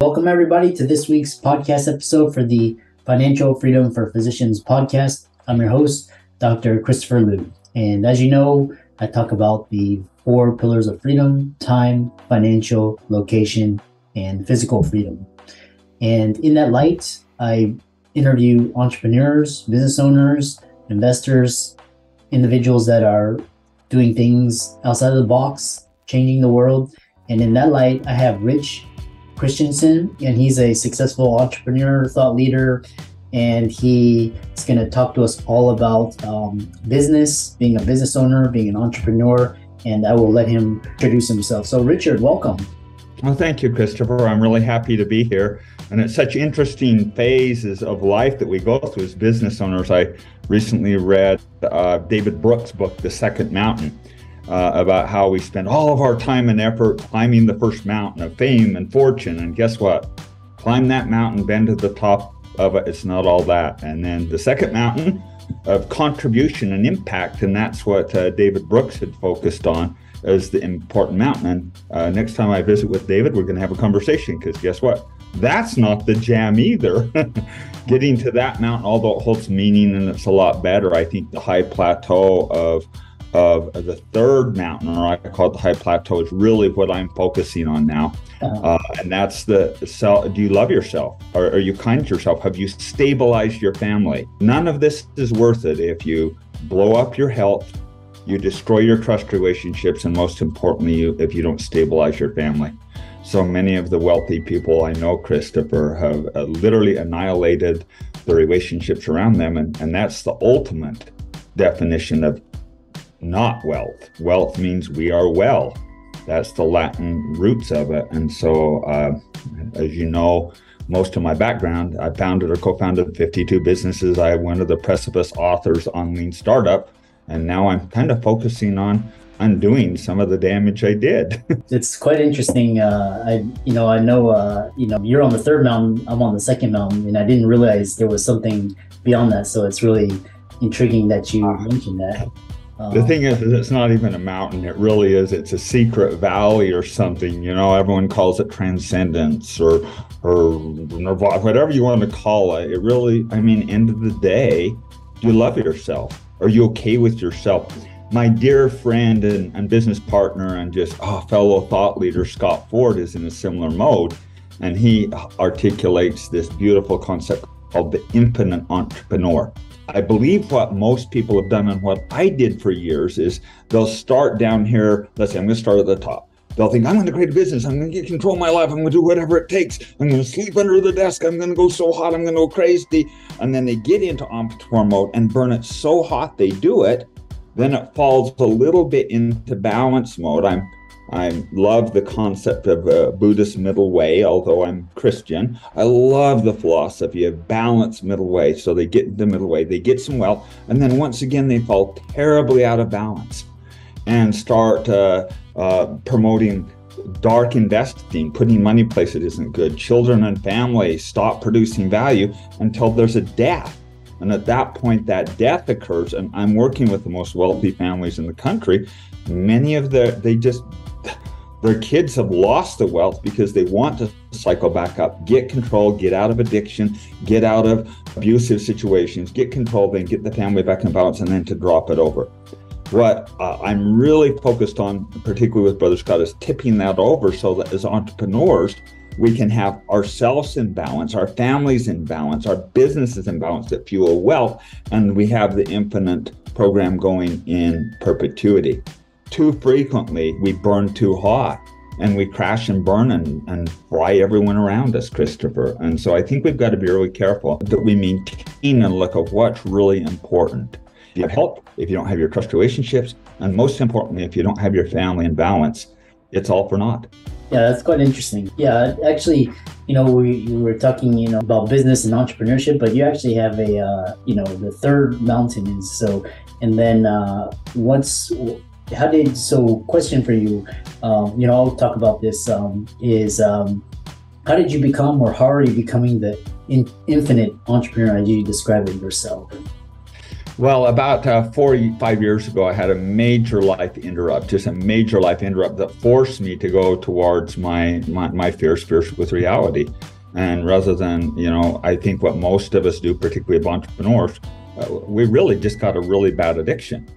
Welcome, everybody, to this week's podcast episode for the Financial Freedom for Physicians podcast. I'm your host, Dr. Christopher Liu. And as you know, I talk about the 4 pillars of freedom: time, financial, location, and physical freedom. And in that light, I interview entrepreneurs, business owners, investors, individuals that are doing things outside of the box, changing the world. And in that light, I have Richard Christiansen, and he's a successful entrepreneur, thought leader, and he is going to talk to us all about business, being a business owner, being an entrepreneur, and I will let him introduce himself. So Richard, welcome. Well, thank you, Christopher. I'm really happy to be here. And it's such interesting phases of life that we go through as business owners. I recently read David Brooks' book, The Second Mountain, about how we spend all of our time and effort climbing the first mountain of fame and fortune. And guess what? Climb that mountain, bend to the top of it. It's not all that. And then the second mountain of contribution and impact. And that's what David Brooks had focused on as the important mountain. And next time I visit with David, we're going to have a conversation, because guess what? That's not the jam either. Getting to that mountain, although it holds meaning and it's a lot better, I think the high plateau of the third mountain, or I call it the high plateau, is really what I'm focusing on now. And that's the self. Do you love yourself? Are you kind to yourself? Have you stabilized your family? None of this is worth it if you blow up your health, you destroy your trust relationships, and most importantly, if you don't stabilize your family. So many of the wealthy people I know, Christopher, have literally annihilated the relationships around them. And that's the ultimate definition of not wealth. Wealth means we are well. That's the Latin roots of it. And so, as you know, most of my background, I founded or co-founded 52 businesses. I'm one of the precipice authors on Lean Startup. And now I'm kind of focusing on undoing some of the damage I did. It's quite interesting. I know, you're on the third mountain, I'm on the second mountain, and I didn't realize there was something beyond that. So it's really intriguing that you mentioned that. The thing is, it's not even a mountain. It really is. It's a secret valley or something. You know, everyone calls it transcendence or nirvana, whatever you want to call it. It really, end of the day, do you love yourself? Are you okay with yourself? My dear friend and business partner and just fellow thought leader, Scott Ford, is in a similar mode. And he articulates this beautiful concept called the infinite entrepreneur. I believe what most people have done and what I did for years is they'll start down here. Let's say I'm going to start at the top. They'll think, I'm going to create a business. I'm going to get control of my life. I'm going to do whatever it takes. I'm going to sleep under the desk. I'm going to go so hot. I'm going to go crazy. And then they get into entrepreneur mode and burn it so hot they do it. Then it falls a little bit into balance mode. I love the concept of Buddhist middle way, although I'm Christian. I love the philosophy of balanced middle way. So they get the middle way, they get some wealth, and then once again, they fall terribly out of balance and start promoting dark investing, putting money places that isn't good. Children and families stop producing value until there's a death. And at that point, that death occurs. And I'm working with the most wealthy families in the country. Many of their kids have lost the wealth because they want to cycle back up, get control, get out of addiction, get out of abusive situations, get control, then get the family back in balance, and then to drop it over. What I'm really focused on, particularly with Brother Scott, is tipping that over so that as entrepreneurs, we can have ourselves in balance, our families in balance, our businesses in balance that fuel wealth, and we have the infinite program going in perpetuity. Too frequently, we burn too hot and we crash and burn and fry everyone around us, Christopher. And so I think we've got to be really careful that we maintain and look at what's really important. If you have health, if you don't have your trust relationships, and most importantly, if you don't have your family in balance, it's all for naught. Yeah, that's quite interesting. Yeah, actually, we were talking, about business and entrepreneurship, but you actually have the third mountain is so, and then question for you, I'll talk about this, how did you become, or how are you becoming the infinite entrepreneur as you describe it yourself? Well, about 5 years ago, I had a major life interrupt, just a major life interrupt that forced me to go towards my fierce with reality. And rather than, I think what most of us do, particularly entrepreneurs, we really just got a really bad addiction.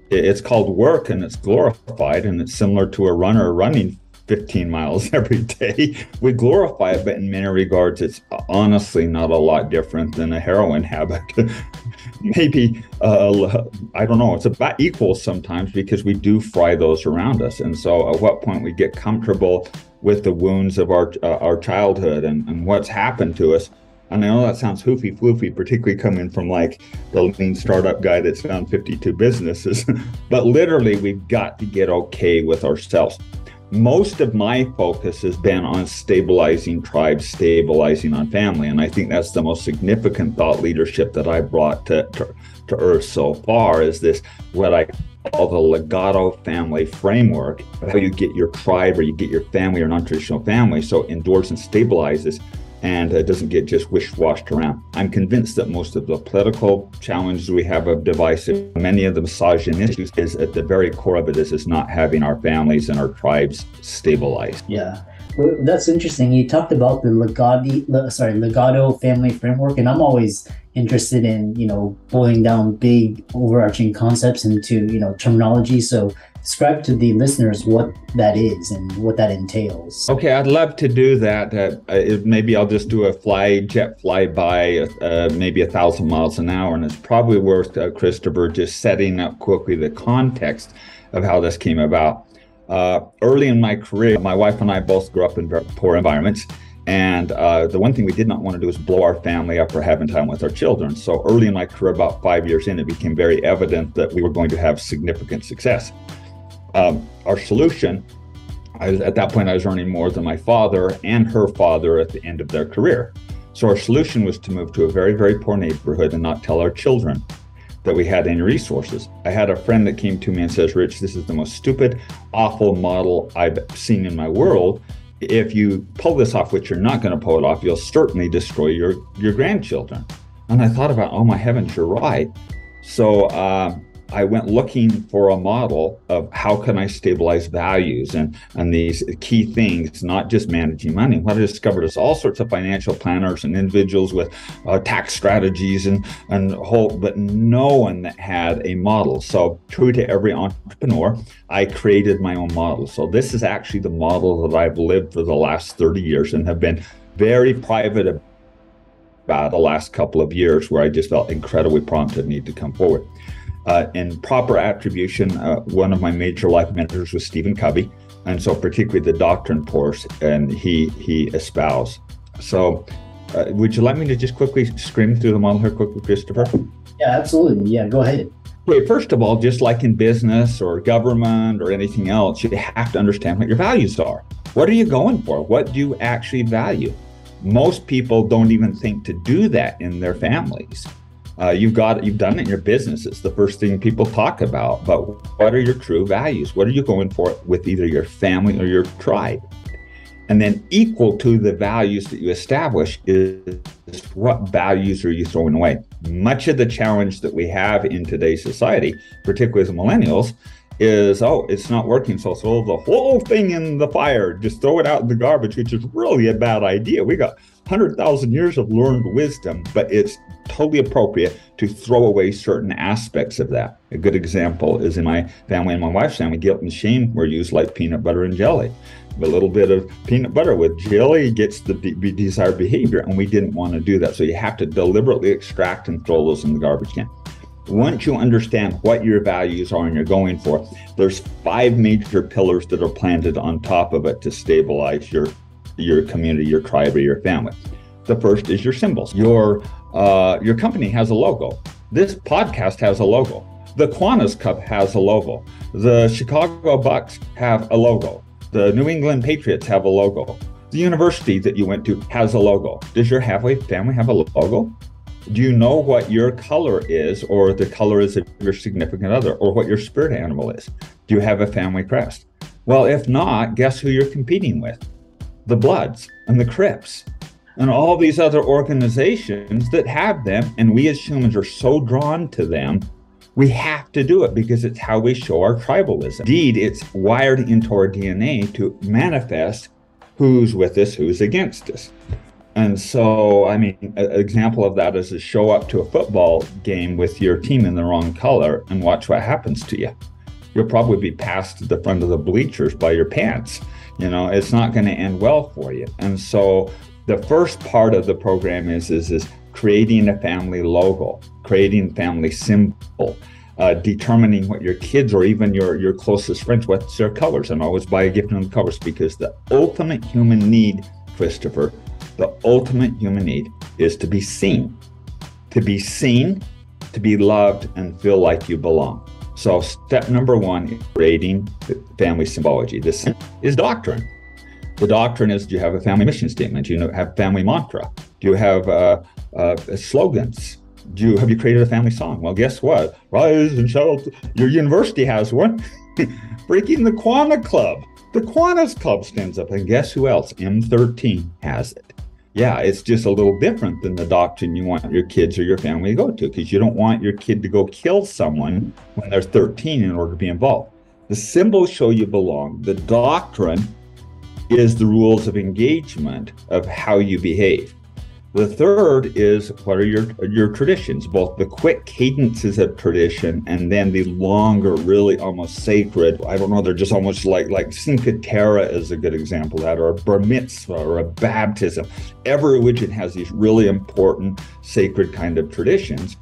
It's called work, and it's glorified, and it's similar to a runner running 15 miles every day. We glorify it, but in many regards, it's honestly not a lot different than a heroin habit. Maybe, I don't know, it's about equal sometimes, because we do fry those around us. And so at what point we get comfortable with the wounds of our childhood and what's happened to us. And I know that sounds floofy, particularly coming from like the lean startup guy that's found 52 businesses, but literally we've got to get okay with ourselves. Most of my focus has been on stabilizing tribes, stabilizing on family. And I think that's the most significant thought leadership that I brought to Earth so far, is this, what I call the Legato Family Framework, how you get your tribe or you get your family or non-traditional family so it endures and stabilizes, and it doesn't get just wish-washed around. I'm convinced that most of the political challenges we have of divisive, many of the misogynistic issues, is at the very core of it is not having our families and our tribes stabilized. Yeah, well, that's interesting. You talked about the Legato Family Framework, and I'm always interested in, boiling down big overarching concepts into, terminology. So describe to the listeners what that is and what that entails. Okay, I'd love to do that. Maybe I'll just do a jet flyby, maybe 1,000 miles an hour. And it's probably worth, Christopher, just setting up quickly the context of how this came about. Early in my career, my wife and I both grew up in very poor environments. And the one thing we did not want to do was blow our family up or having time with our children. So early in my career, about 5 years in, it became very evident that we were going to have significant success. Our solution, at that point, I was earning more than my father and her father at the end of their career. So our solution was to move to a very, very poor neighborhood and not tell our children that we had any resources. I had a friend that came to me and says, "Rich, this is the most stupid, awful model I've seen in my world. If you pull this off, which you're not going to pull it off, you'll certainly destroy your grandchildren." And I thought about, oh my heavens, you're right. So I went looking for a model of how can I stabilize values and these key things, not just managing money. What I discovered is all sorts of financial planners and individuals with tax strategies but no one that had a model. So true to every entrepreneur, I created my own model. So this is actually the model that I've lived for the last 30 years and have been very private about the last couple of years, where I just felt incredibly prompted need to come forward. In proper attribution, one of my major life mentors was Stephen Covey, and so particularly the doctrine course, and he espoused. So would you like me to just quickly scream through the model here quickly, Christopher? Yeah, absolutely. Yeah, go ahead. Okay, first of all, just like in business or government or anything else, you have to understand what your values are. What are you going for? What do you actually value? Most people don't even think to do that in their families. You've done it in your business. It's the first thing people talk about. But what are your true values? What are you going for with either your family or your tribe? And then equal to the values that you establish is what values are you throwing away? Much of the challenge that we have in today's society, particularly as millennials, is, it's not working, so throw the whole thing in the fire, just throw it out in the garbage, which is really a bad idea. We got 100,000 years of learned wisdom, but it's totally appropriate to throw away certain aspects of that. A good example is in my family and my wife's family, guilt and shame were used like peanut butter and jelly. A little bit of peanut butter with jelly gets the desired behavior, and we didn't want to do that. So you have to deliberately extract and throw those in the garbage can. Once you understand what your values are and you're going for, there's 5 major pillars that are planted on top of it to stabilize your community, your tribe, or your family. The first is your symbols. Your company has a logo. This podcast has a logo. The Kiwanis Cup has a logo. The Chicago Bucks have a logo. The New England Patriots have a logo. The university that you went to has a logo. Does your family have a logo? Do you know what your color is, or the color is of your significant other, or what your spirit animal is? Do you have a family crest? Well, if not, guess who you're competing with? The Bloods and the Crips and all these other organizations that have them. And we as humans are so drawn to them We have to do it because it's how we show our tribalism. Indeed, it's wired into our DNA to manifest who's with us, who's against us. And so, I mean, an example of that is to show up to a football game with your team in the wrong color and watch what happens to you. You'll probably be passed to the front of the bleachers by your pants. You know, it's not going to end well for you. And so the first part of the program is creating a family logo, creating family symbol, determining what your kids or even your closest friends, what's their colors, and always buy a gift in the colors, because the ultimate human need, Christopher, the ultimate human need is to be seen, to be loved and feel like you belong. So step number one is creating family symbology. This is doctrine. The doctrine is, do you have a family mission statement? Do you have family mantra? Do you have slogans? Have you created a family song? Well, guess what? Rise and shout. Your university has one. Freaking the Kiwanis Club. The Kiwanis Club stands up. And guess who else? M13 has it. Yeah, it's just a little different than the doctrine you want your kids or your family to go to, because you don't want your kid to go kill someone when they're 13 in order to be involved. The symbols show you belong. The doctrine is the rules of engagement of how you behave. The third is, what are your traditions, both the quick cadences of tradition and then the longer, really almost sacred, I don't know, they're just almost like Cinque Terre is a good example of that, or a bar mitzvah or a baptism. Every religion has these really important, sacred kind of traditions,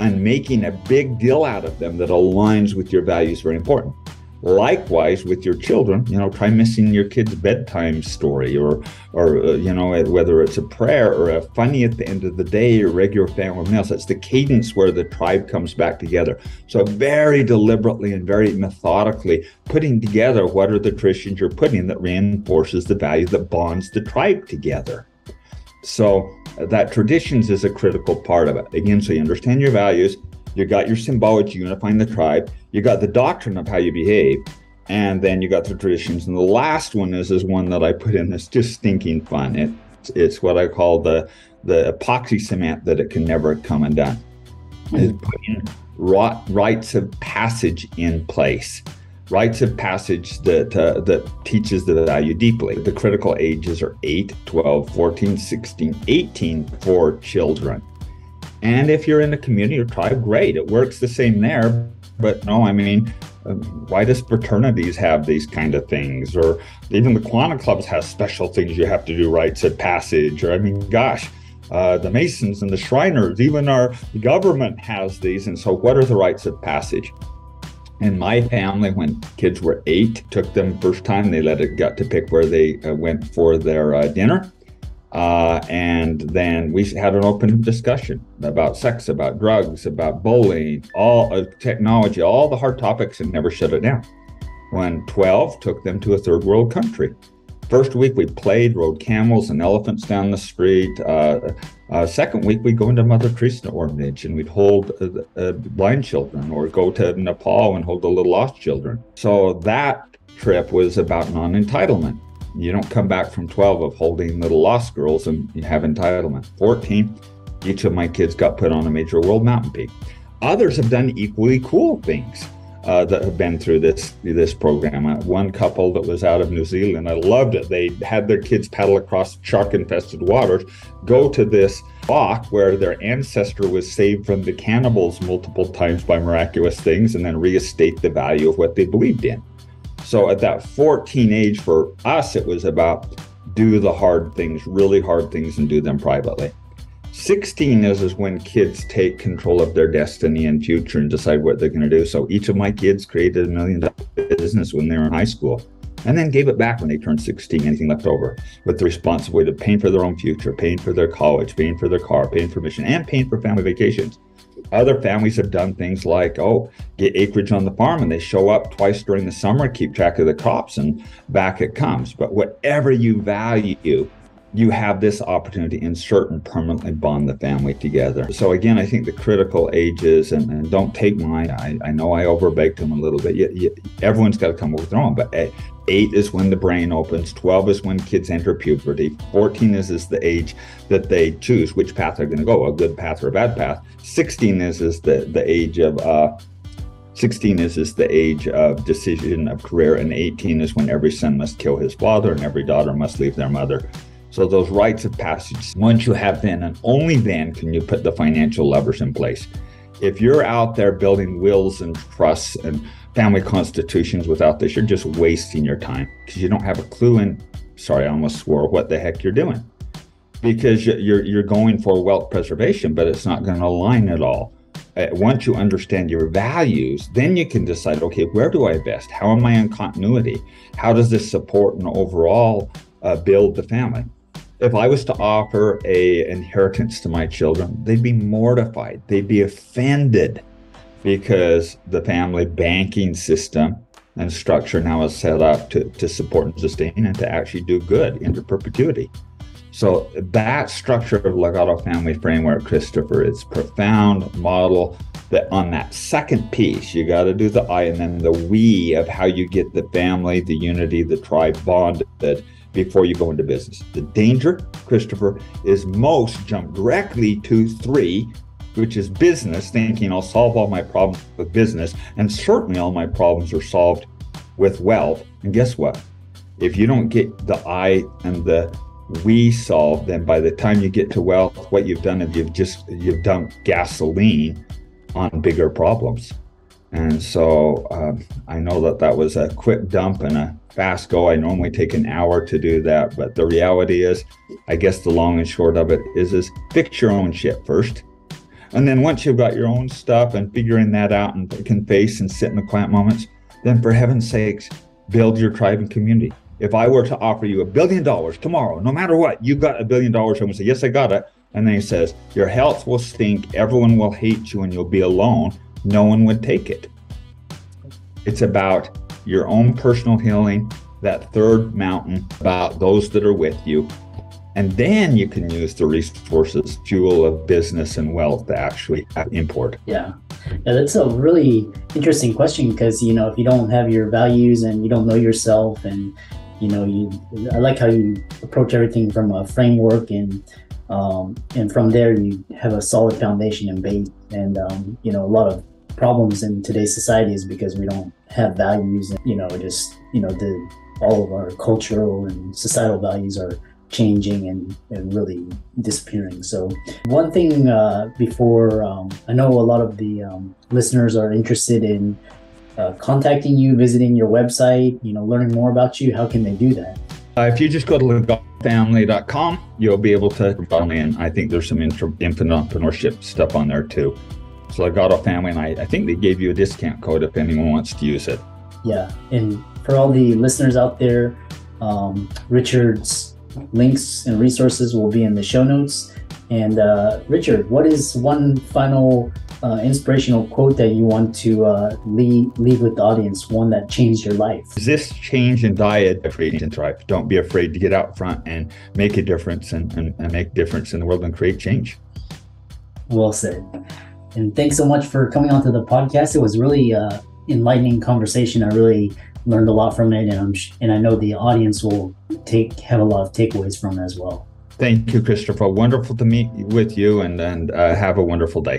and making a big deal out of them that aligns with your values is very important. Likewise, with your children, try missing your kid's bedtime story, or whether it's a prayer or a funny at the end of the day or regular family meals. That's the cadence where the tribe comes back together. So very deliberately and very methodically putting together what are the traditions you're putting that reinforces the value that bonds the tribe together. So that traditions is a critical part of it. Again, so you understand your values. You got your symbology unifying the tribe. You got the doctrine of how you behave. And then you got the traditions. And the last one is one that I put in that's just stinking fun. It's what I call the epoxy cement that it can never come undone. Is putting rites of passage in place. Rites of passage that teaches the value deeply. The critical ages are 8, 12, 14, 16, 18 for children. And if you're in a community or tribe, great, it works the same there. But no, I mean, why does fraternities have these kind of things? Or even the Kiwanis clubs have special things you have to do, rites of passage. Or I mean, gosh, the Masons and the Shriners, even our government has these. And so what are the rites of passage? In my family, when kids were 8, took them first time, they got to pick where they went for their dinner. And then we had an open discussion about sex, about drugs, about bullying, all technology, all the hard topics, and never shut it down. When 12, took them to a third world country. First week we played, rode camels and elephants down the street. Second week we go into Mother Teresa orphanage and we'd hold blind children, or go to Nepal and hold the little lost children. So that trip was about non-entitlement. You don't come back from 12 of holding little lost girls and you have entitlement. 14, each of my kids got put on a major world mountain peak. Others have done equally cool things that have been through this program. One couple that was out of New Zealand, I loved it. They had their kids paddle across shark-infested waters, go to this rock where their ancestor was saved from the cannibals multiple times by miraculous things, and then reinstate the value of what they believed in. So at that 14 age for us, it was about do the hard things, really hard things, and do them privately. 16 is when kids take control of their destiny and future and decide what they're going to do. So each of my kids created $1 million business when they were in high school, and then gave it back when they turned 16, anything left over, with the responsibility of paying for their own future, paying for their college, paying for their car, paying for mission, and paying for family vacations. Other families have done things like, get acreage on the farm, and they show up twice during the summer, keep track of the crops, and back it comes. But whatever you value, you have this opportunity to insert and permanently bond the family together. So again, I think the critical ages, and don't take mine, I know I overbaked them a little bit. Everyone's got to come up with their own, but 8 is when the brain opens, 12 is when kids enter puberty, 14 is the age that they choose which path they're going to go, a good path or a bad path. 16 is the age of 16 is the age of decision of career, and 18 is when every son must kill his father and every daughter must leave their mother. So those rites of passage, once you have then and only then can you put the financial levers in place. If you're out there building wills and trusts and family constitutions without this, you're just wasting your time because you don't have a clue sorry, I almost swore, what the heck you're doing. Because you're going for wealth preservation, but it's not going to align at all. Once you understand your values, then you can decide, okay, where do I invest? How am I in continuity? How does this support and overall build the family? If I was to offer an inheritance to my children, they'd be mortified. They'd be offended because the family banking system and structure now is set up to support and sustain and to actually do good into perpetuity. So that structure of Legato Family Framework, Christopher, is profound model that on that second piece, you got to do the I and then the we of how you get the family, the unity, the tribe bonded before you go into business. The danger, Christopher, is most jump directly to 3, which is business, thinking I'll solve all my problems with business, and certainly all my problems are solved with wealth. And guess what? If you don't get the I and the we solved, then by the time you get to wealth, what you've done is you've dumped gasoline on bigger problems. And so I know that was a quick dump and a fast go. I normally take an hour to do that, but the reality is, I guess the long and short of it is fix your own shit first. And then once you've got your own stuff and figuring that out and can face and sit in the quiet moments, then for heaven's sakes, build your tribe and community. If I were to offer you $1 billion tomorrow, no matter what, you got $1 billion, I would say, yes, I got it. And then he says, your health will stink, everyone will hate you, and you'll be alone. No one would take it. It's about your own personal healing, that third mountain, about those that are with you. And then you can use the resources, fuel of business and wealth to actually import. Yeah, that's a really interesting question because, if you don't have your values and you don't know yourself and, I like how you approach everything from a framework and from there you have a solid foundation and base. And, a lot of problems in today's society is because we don't have values and, all of our cultural and societal values are changing and really disappearing. So one thing before, I know a lot of the listeners are interested in contacting you, visiting your website, learning more about you. How can they do that? If you just go to legatofamily.com, you'll be able to follow me, and I think there's some infinite entrepreneurship stuff on there too. So Legato Family, and I think they gave you a discount code if anyone wants to use it. Yeah, and for all the listeners out there, Richard's links and resources will be in the show notes. And Richard, what is one final inspirational quote that you want to leave with the audience, one that changed your life? Resist change and diet, create and thrive. Don't be afraid to get out front and make a difference and make a difference in the world and create change. Well said. And thanks so much for coming onto the podcast. It was really enlightening conversation. I really learned a lot from it, and I know the audience will have a lot of takeaways from it as well. Thank you, Christopher. Wonderful to meet with you, and have a wonderful day.